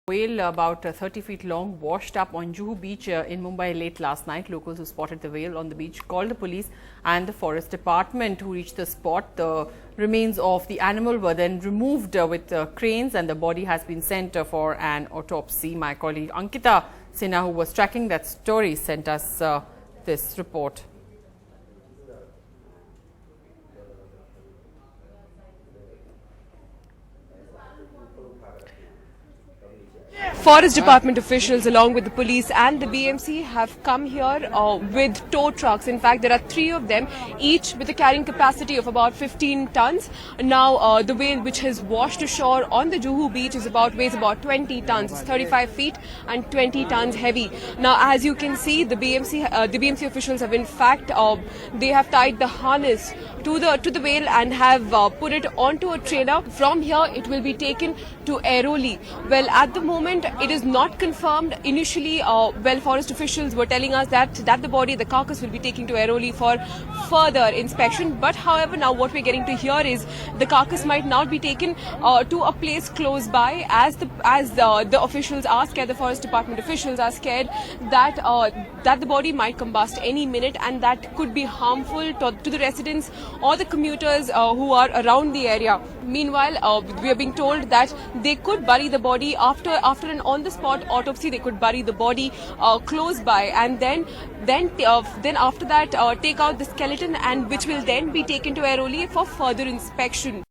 Whale about 30 feet long washed up on Juhu beach in Mumbai late last night. Locals who spotted the whale on the beach called the police and the forest department, who reached the spot. The remains of the animal were then removed with cranes, and the body has been sent for an autopsy. My colleague Ankita Sinha, who was tracking that story, sent us this report. Forest Department officials along with the police and the BMC have come here with tow trucks. In fact, there are 3 of them, each with a carrying capacity of about 15 tons. Now, the whale which has washed ashore on the Juhu beach weighs about 20 tons. It's 35 feet and 20 tons heavy. Now, as you can see, the BMC officials have in fact they have tied the harness to the whale and have put it onto a trailer. From here, it will be taken to Airoli. Well, at the moment, it is not confirmed. Initially, forest officials were telling us that the carcass will be taken to Airoli for further inspection. But however, now what we're getting to hear is the carcass might now be taken to a place close by, as the officials are scared. The Forest Department officials are scared that the body might combust any minute, and that could be harmful to the residents or the commuters who are around the area. Meanwhile, we are being told that they could bury the body after an on-the-spot autopsy. They could bury the body close by, and then after that take out the skeleton, and which will then be taken to Airoli for further inspection.